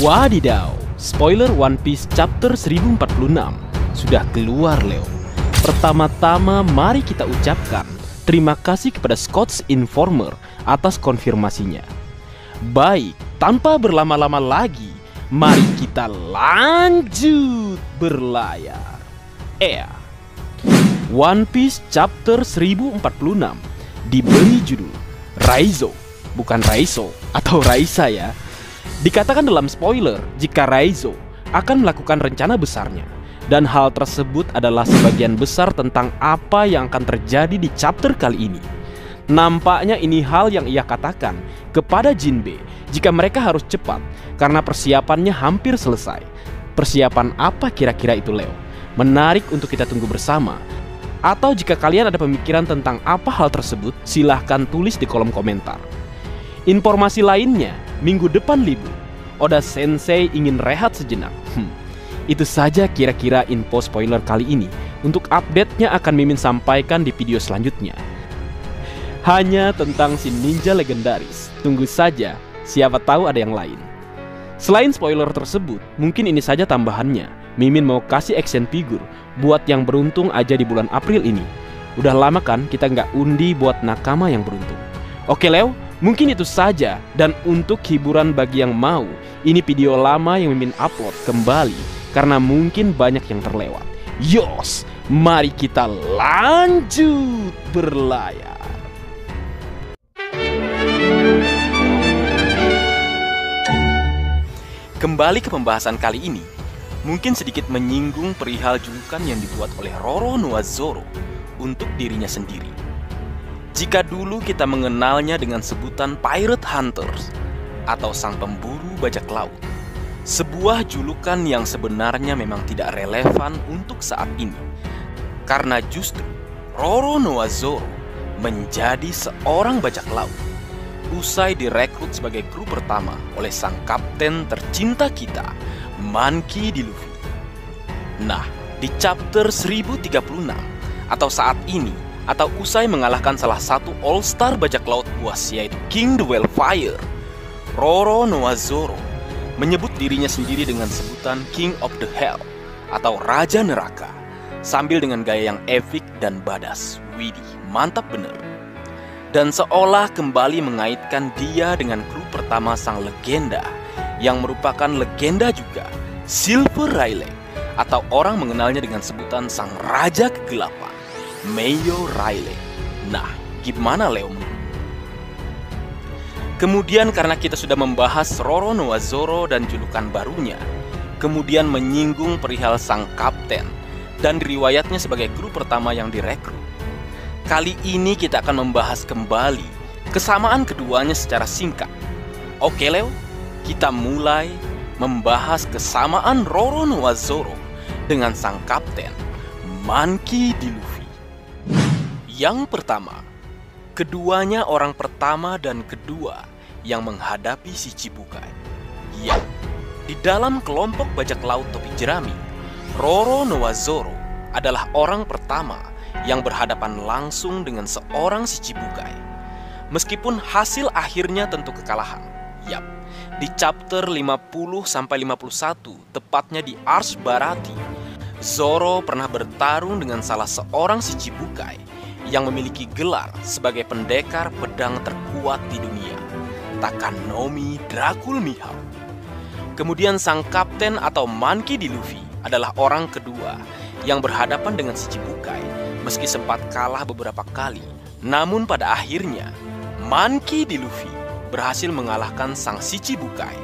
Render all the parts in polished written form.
Wadidaw, spoiler One Piece chapter 1046 sudah keluar, Leo. Pertama-tama mari kita ucapkan terima kasih kepada Scott's Informer atas konfirmasinya. Baik, tanpa berlama-lama lagi, mari kita lanjut berlayar. One Piece chapter 1046 diberi judul Raizo, bukan Raizo atau Raisa ya. Dikatakan dalam spoiler jika Raizo akan melakukan rencana besarnya, dan hal tersebut adalah sebagian besar tentang apa yang akan terjadi di chapter kali ini. Nampaknya ini hal yang ia katakan kepada Jinbe jika mereka harus cepat karena persiapannya hampir selesai. Persiapan apa kira-kira itu, Leo? Menarik untuk kita tunggu bersama. Atau jika kalian ada pemikiran tentang apa hal tersebut, silahkan tulis di kolom komentar. Informasi lainnya, minggu depan libur, Oda Sensei ingin rehat sejenak. Itu saja kira-kira info spoiler kali ini. Untuk update-nya akan Mimin sampaikan di video selanjutnya. Hanya tentang si ninja legendaris. Tunggu saja, siapa tahu ada yang lain. Selain spoiler tersebut, mungkin ini saja tambahannya. Mimin mau kasih action figure buat yang beruntung aja di bulan April ini. Udah lama kan kita nggak undi buat nakama yang beruntung. Oke Leo, mungkin itu saja. Dan untuk hiburan bagi yang mau, ini video lama yang Mimin upload kembali karena mungkin banyak yang terlewat. Yos, mari kita lanjut berlayar. Kembali ke pembahasan kali ini, mungkin sedikit menyinggung perihal julukan yang dibuat oleh Roronoa-Zoro untuk dirinya sendiri. Jika dulu kita mengenalnya dengan sebutan Pirate Hunters atau sang pemburu bajak laut, sebuah julukan yang sebenarnya memang tidak relevan untuk saat ini, karena justru Roronoa-Zoro menjadi seorang bajak laut usai direkrut sebagai kru pertama oleh sang kapten tercinta kita, Monkey D. Luffy. Nah, di chapter 1036 atau saat ini, atau usai mengalahkan salah satu all-star bajak laut buas yaitu King the Wildfire, Roronoa-Zoro menyebut dirinya sendiri dengan sebutan King of the Hell atau Raja Neraka, sambil dengan gaya yang epic dan badass. Widih, mantap bener. Dan seolah kembali mengaitkan dia dengan kru pertama sang legenda, yang merupakan legenda juga, Silver Rayleigh, atau orang mengenalnya dengan sebutan sang Raja Kegelapan, Meiyo Rayleigh. Nah, gimana Leo? Kemudian karena kita sudah membahas Roronoa-Zoro dan julukan barunya, kemudian menyinggung perihal sang kapten dan riwayatnya sebagai kru pertama yang direkrut, kali ini kita akan membahas kembali kesamaan keduanya secara singkat. Oke Leo, kita mulai membahas kesamaan Roronoa-Zoro dengan sang kapten Monkey D. Luffy. Yang pertama, keduanya orang pertama dan kedua yang menghadapi si Chibukai. Ya, di dalam kelompok bajak laut topi jerami, Roronoa-Zoro adalah orang pertama yang berhadapan langsung dengan seorang si Chibukai. Meskipun hasil akhirnya tentu kekalahan. Yap, di chapter 50-51, tepatnya di Ars Barati, Zoro pernah bertarung dengan salah seorang si Chibukai yang memiliki gelar sebagai pendekar pedang terkuat di dunia, Takanomi Dracul Mihawk. Kemudian sang kapten atau Monkey D. Luffy adalah orang kedua yang berhadapan dengan si Chibukai, meski sempat kalah beberapa kali. Namun pada akhirnya, Monkey D. Luffy berhasil mengalahkan sang si Chibukai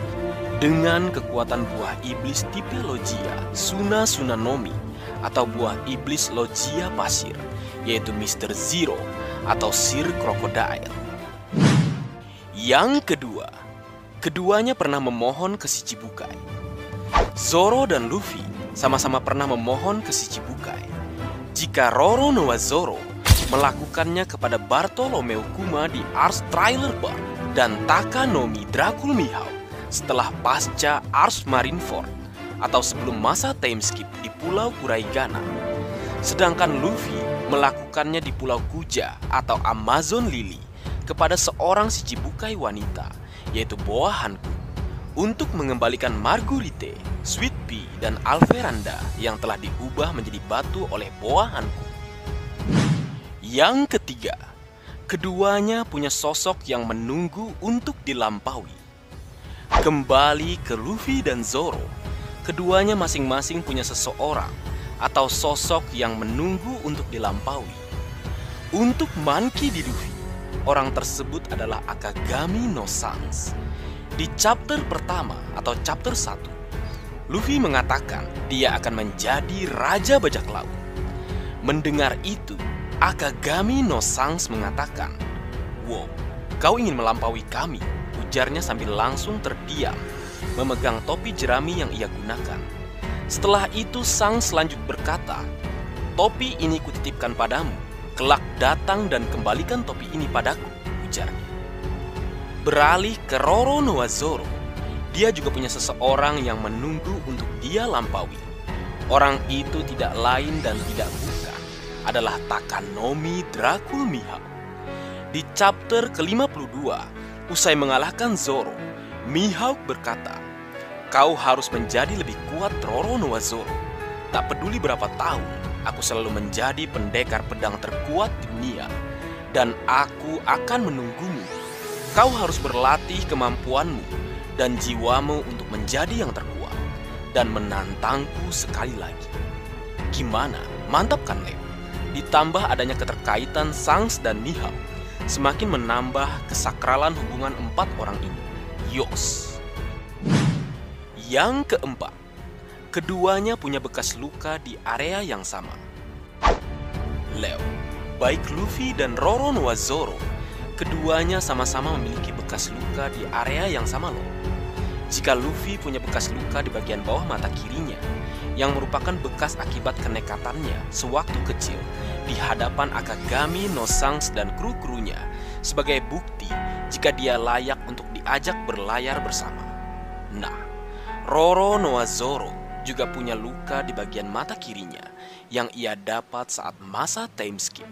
dengan kekuatan buah iblis tipe Logia Suna Sunanomi atau buah iblis Logia pasir, yaitu Mr. Zero atau Sir Crocodile. Yang kedua, keduanya pernah memohon ke si Chibukai. Zoro dan Luffy sama-sama pernah memohon ke si Chibukai jika Roronoa-Zoro melakukannya kepada Bartolomeu Kuma di Ars Trailer Bar dan Takanomi Dracul Mihawk setelah pasca Ars Marineford atau sebelum masa time skip di Pulau Kuraigana. Sedangkan Luffy melakukannya di Pulau Kuja atau Amazon Lily kepada seorang si Chibukai wanita, yaitu Boa Hancock. untuk mengembalikan Marguerite, Sweet Pea, dan Alveranda yang telah diubah menjadi batu oleh Boa Hancock. Yang ketiga, keduanya punya sosok yang menunggu untuk dilampaui. Kembali ke Luffy dan Zoro, keduanya masing-masing punya seseorang atau sosok yang menunggu untuk dilampaui. Untuk Monkey D. Luffy, orang tersebut adalah Akagami no Sans. Di chapter pertama atau chapter 1, Luffy mengatakan dia akan menjadi Raja Bajak Laut. Mendengar itu, Akagami no Sans mengatakan, "Wow, kau ingin melampaui kami?" ujarnya sambil langsung terdiam, memegang topi jerami yang ia gunakan. Setelah itu Sans lanjut berkata, "Topi ini kutitipkan padamu, kelak datang dan kembalikan topi ini padaku," ujarnya. Beralih ke Roronoa-Zoro, dia juga punya seseorang yang menunggu untuk dia lampaui. Orang itu tidak lain dan tidak bukan adalah Takanomi Dracul Mihawk. Di chapter ke-52, usai mengalahkan Zoro, Mihawk berkata, "Kau harus menjadi lebih kuat, Roronoa-Zoro. Tak peduli berapa tahun, aku selalu menjadi pendekar pedang terkuat di dunia, dan aku akan menunggumu. Kau harus berlatih kemampuanmu dan jiwamu untuk menjadi yang terkuat dan menantangku sekali lagi." Gimana? Mantap kan, Leo? Ditambah adanya keterkaitan Sans dan Mihawk, semakin menambah kesakralan hubungan empat orang ini. Yos. Yang keempat, keduanya punya bekas luka di area yang sama. Leo, baik Luffy dan Roronoa-Zoro, keduanya sama-sama memiliki bekas luka di area yang sama loh. Jika Luffy punya bekas luka di bagian bawah mata kirinya, yang merupakan bekas akibat kenekatannya sewaktu kecil di hadapan Akagami no Sans dan kru-krunya sebagai bukti jika dia layak untuk diajak berlayar bersama. Nah, Roronoa-Zoro juga punya luka di bagian mata kirinya yang ia dapat saat masa time skip.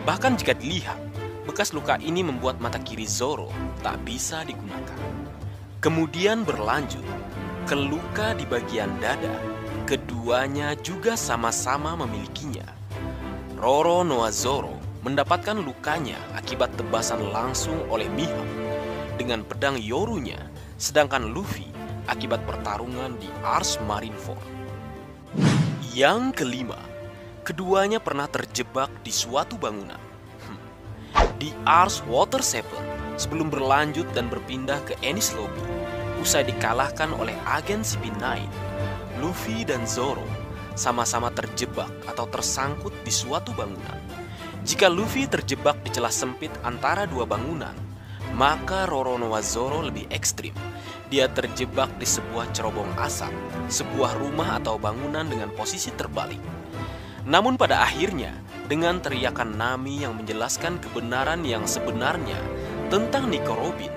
Bahkan jika dilihat, bekas luka ini membuat mata kiri Zoro tak bisa digunakan. Kemudian berlanjut ke luka di bagian dada. Keduanya juga sama-sama memilikinya. Roronoa-Zoro mendapatkan lukanya akibat tebasan langsung oleh Mihawk dengan pedang Yorunya, sedangkan Luffy akibat pertarungan di Ars Marineford. Yang kelima, keduanya pernah terjebak di suatu bangunan. Di Ars Water Seven, sebelum berlanjut dan berpindah ke Enies Lobby, usai dikalahkan oleh agen CP9, Luffy dan Zoro sama-sama terjebak atau tersangkut di suatu bangunan. Jika Luffy terjebak di celah sempit antara dua bangunan, maka Roronoa-Zoro lebih ekstrim. Dia terjebak di sebuah cerobong asap, sebuah rumah atau bangunan dengan posisi terbalik. Namun pada akhirnya, dengan teriakan Nami yang menjelaskan kebenaran yang sebenarnya tentang Nico Robin,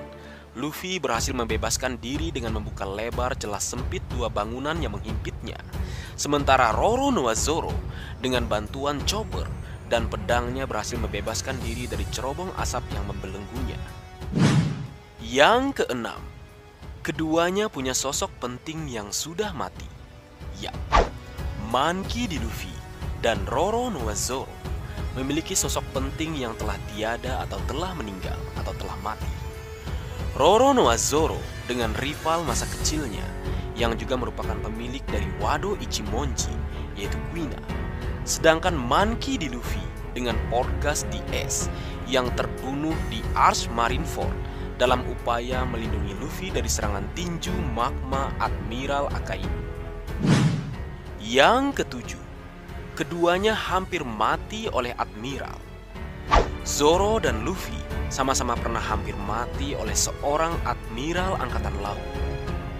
Luffy berhasil membebaskan diri dengan membuka lebar celah sempit dua bangunan yang menghimpitnya. Sementara Roronoa-Zoro dengan bantuan chopper dan pedangnya berhasil membebaskan diri dari cerobong asap yang membelenggunya. Yang keenam, keduanya punya sosok penting yang sudah mati. Ya, Monkey D. Luffy dan Roronoa-Zoro memiliki sosok penting yang telah tiada atau telah meninggal atau telah mati. Roronoa-Zoro dengan rival masa kecilnya yang juga merupakan pemilik dari Wado Ichimonji, yaitu Kuina. Sedangkan Monkey D. Luffy dengan Portgas DS yang terbunuh di Ars Marineford dalam upaya melindungi Luffy dari serangan tinju magma Admiral Akainu. Yang ketujuh, keduanya hampir mati oleh Admiral. Zoro dan Luffy sama-sama pernah hampir mati oleh seorang Admiral Angkatan Laut.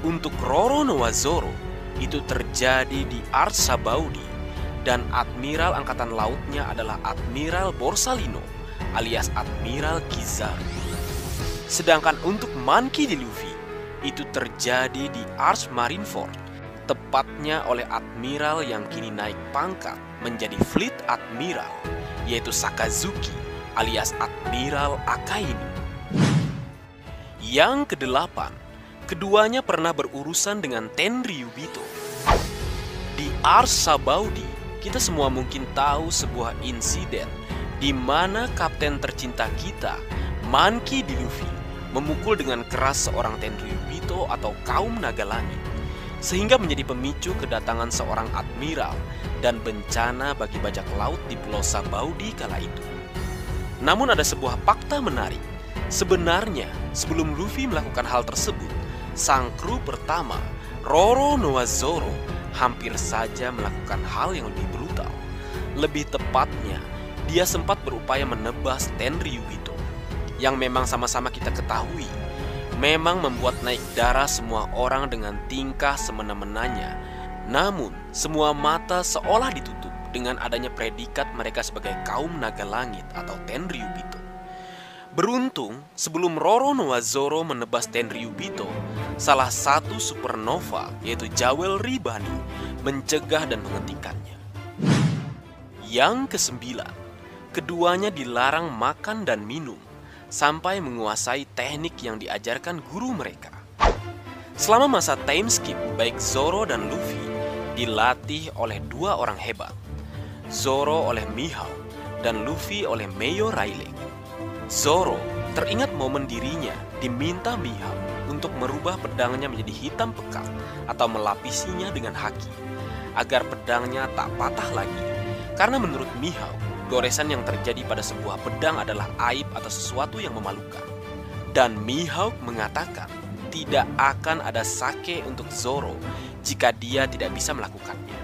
Untuk Roronoa-Zoro, itu terjadi di Ars Sabaudi, dan Admiral Angkatan Lautnya adalah Admiral Borsalino alias Admiral Kizaru. Sedangkan untuk Monkey D. Luffy, itu terjadi di Ars Marineford, tepatnya oleh Admiral yang kini naik pangkat menjadi Fleet Admiral, yaitu Sakazuki alias Admiral Akainu. Yang kedelapan, Keduanya pernah berurusan dengan Tenryubito. Di Ars Sabaudi, kita semua mungkin tahu sebuah insiden di mana kapten tercinta kita, Monkey D. Luffy, memukul dengan keras seorang Tenryubito atau kaum naga langit, sehingga menjadi pemicu kedatangan seorang admiral dan bencana bagi bajak laut di Pulau Sabaudi kala itu. Namun ada sebuah fakta menarik. Sebenarnya, sebelum Luffy melakukan hal tersebut, sang kru pertama, Roronoa-Zoro, hampir saja melakukan hal yang lebih brutal. Lebih tepatnya, dia sempat berupaya menebas Tenryubito, yang memang sama-sama kita ketahui, memang membuat naik darah semua orang dengan tingkah semena-menanya. Namun, semua mata seolah ditutup dengan adanya predikat mereka sebagai kaum naga langit atau Tenryubito. Beruntung, sebelum Roronoa-Zoro menebas Tenryubito, salah satu supernova, yaitu Jewel Ribani, mencegah dan menghentikannya. Yang kesembilan, keduanya dilarang makan dan minum sampai menguasai teknik yang diajarkan guru mereka. Selama masa time skip, baik Zoro dan Luffy dilatih oleh dua orang hebat, Zoro oleh Mihawk dan Luffy oleh Meiyo Rayleigh. Zoro teringat momen dirinya diminta Mihawk untuk merubah pedangnya menjadi hitam pekat atau melapisinya dengan haki, agar pedangnya tak patah lagi. Karena menurut Mihawk, goresan yang terjadi pada sebuah pedang adalah aib atau sesuatu yang memalukan. Dan Mihawk mengatakan tidak akan ada sake untuk Zoro jika dia tidak bisa melakukannya.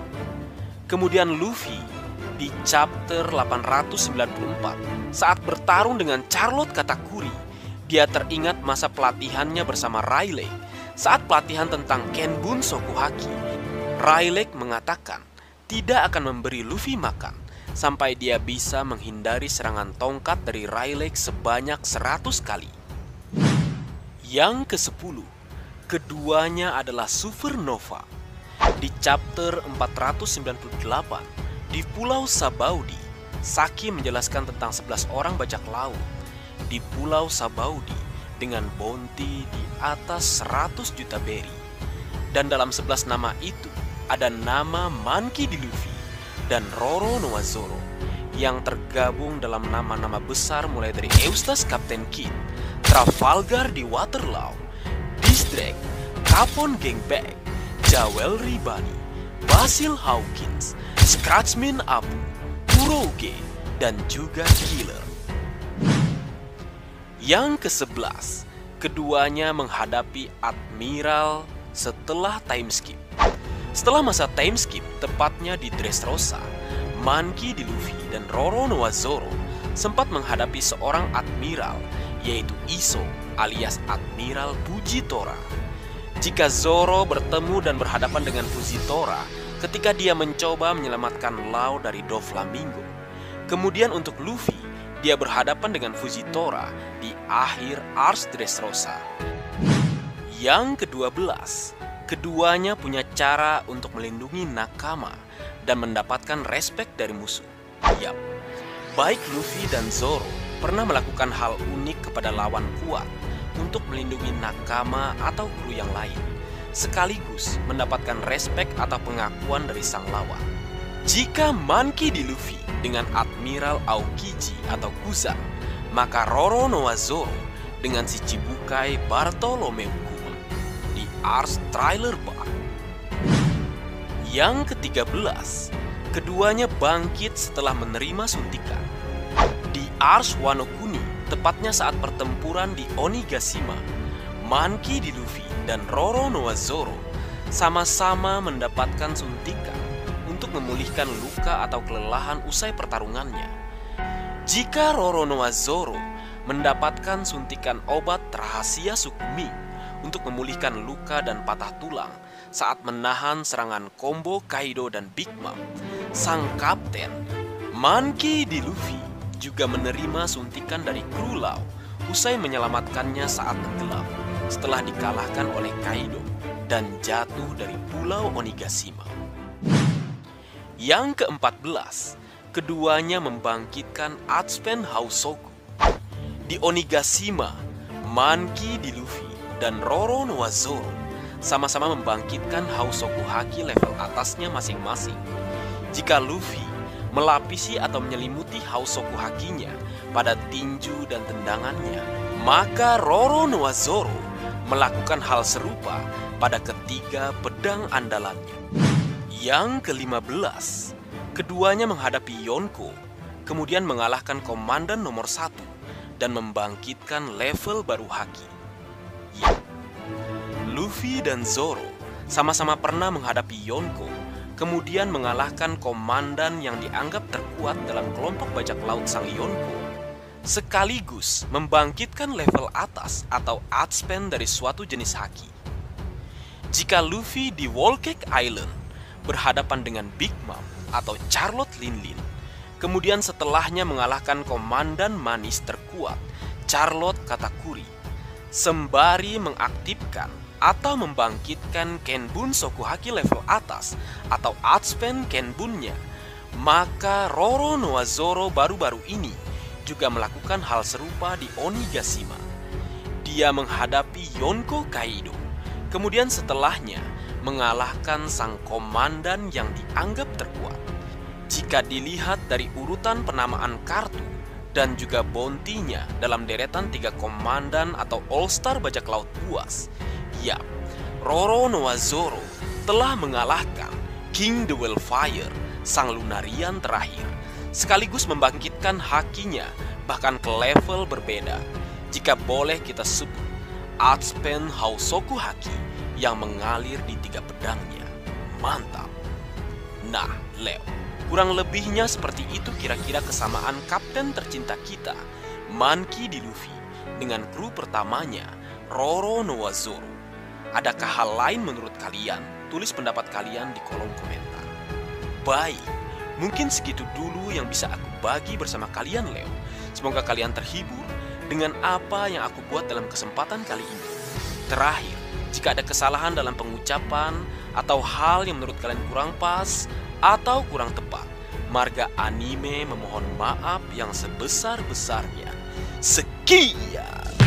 Kemudian Luffy di chapter 894 saat bertarung dengan Charlotte Katakuri, dia teringat masa pelatihannya bersama Rayleigh. Saat pelatihan tentang Kenbun Sokuhaki, Rayleigh mengatakan tidak akan memberi Luffy makan sampai dia bisa menghindari serangan tongkat dari Rayleigh sebanyak 100 kali. Yang ke-10, keduanya adalah supernova. Di chapter 498 di Pulau Sabaudi, Saki menjelaskan tentang 11 orang bajak laut di Pulau Sabaudi dengan bounty di atas 100 juta beri. Dan dalam 11 nama itu ada nama Monkey D. Luffy dan Roronoa-Zoro yang tergabung dalam nama-nama besar mulai dari Eustace Captain Kidd, Trafalgar di Waterloo, District, Capon Gangbang, Jewel Ribani, Basil Hawkins, Scratchman Abu, Kurouge, dan juga Killer. Yang ke-11, keduanya menghadapi Admiral setelah time skip. Setelah masa time skip, tepatnya di Dressrosa, Monkey D. Luffy dan Roronoa-Zoro sempat menghadapi seorang admiral, yaitu Iso alias Admiral Fujitora. Jika Zoro bertemu dan berhadapan dengan Fujitora ketika dia mencoba menyelamatkan Law dari Doflamingo. Kemudian untuk Luffy, dia berhadapan dengan Fujitora di akhir Ars Dressrosa. Yang ke-12, keduanya punya cara untuk melindungi nakama dan mendapatkan respek dari musuh. Yap, baik Luffy dan Zoro pernah melakukan hal unik kepada lawan kuat untuk melindungi nakama atau kru yang lain, sekaligus mendapatkan respek atau pengakuan dari sang lawan. Jika Monkey D. Luffy dengan Admiral Aokiji atau Kuzan, maka Roronoa-Zoro dengan si Chibukai Bartolomeu Kuma di Ars Trailer Bar. Yang ke-13, keduanya bangkit setelah menerima suntikan. Di Ars Wano Kuni, tepatnya saat pertempuran di Onigashima, Monkey D. Luffy dan Roronoa-Zoro sama-sama mendapatkan suntikan untuk memulihkan luka atau kelelahan usai pertarungannya. Jika Roronoa-Zoro mendapatkan suntikan obat rahasia suku Ming untuk memulihkan luka dan patah tulang saat menahan serangan combo Kaido dan Big Mom, sang kapten Monkey D. Luffy juga menerima suntikan dari kru Law usai menyelamatkannya saat tenggelam setelah dikalahkan oleh Kaido dan jatuh dari Pulau Onigashima. Yang ke-14, keduanya membangkitkan Atspen Hausoku. Di Onigashima, Monkey D. Luffy dan Roronoa-Zoro sama-sama membangkitkan Hausoku Haki level atasnya masing-masing. Jika Luffy melapisi atau menyelimuti Hausoku Hakinya pada tinju dan tendangannya, maka Roronoa-Zoro melakukan hal serupa pada ketiga pedang andalannya. Yang ke-15, keduanya menghadapi Yonko, kemudian mengalahkan komandan nomor 1 dan membangkitkan level baru Haki. Ya, Luffy dan Zoro sama-sama pernah menghadapi Yonko, kemudian mengalahkan komandan yang dianggap terkuat dalam kelompok bajak laut sang Yonko, sekaligus membangkitkan level atas atau outspan dari suatu jenis haki. Jika Luffy di Whole Cake Island berhadapan dengan Big Mom atau Charlotte Linlin, kemudian setelahnya mengalahkan komandan manis terkuat Charlotte Katakuri, sembari mengaktifkan atau membangkitkan Kenbun Sokuhaki level atas atau outspan Kenbunnya, maka Roronoa-Zoro baru-baru ini juga melakukan hal serupa di Onigashima. Dia menghadapi Yonko Kaido, kemudian setelahnya mengalahkan sang komandan yang dianggap terkuat. Jika dilihat dari urutan penamaan kartu dan juga bounty-nya dalam deretan 3 komandan atau all-star bajak laut buas, ya, Roronoa-Zoro telah mengalahkan King the Wildfire, sang Lunarian terakhir, sekaligus membangkitkan hakinya bahkan ke level berbeda, jika boleh kita sebut outspan Hausoku Haki yang mengalir di 3 pedangnya. Mantap. Nah, Leo, kurang lebihnya seperti itu kira-kira kesamaan kapten tercinta kita, Monkey D. Luffy, dengan kru pertamanya, Roronoa-Zoro. Adakah hal lain menurut kalian? Tulis pendapat kalian di kolom komentar. Baik, mungkin segitu dulu yang bisa aku bagi bersama kalian, Leo. Semoga kalian terhibur dengan apa yang aku buat dalam kesempatan kali ini. Terakhir, jika ada kesalahan dalam pengucapan atau hal yang menurut kalian kurang pas atau kurang tepat, Marga Anime memohon maaf yang sebesar-besarnya. Sekian.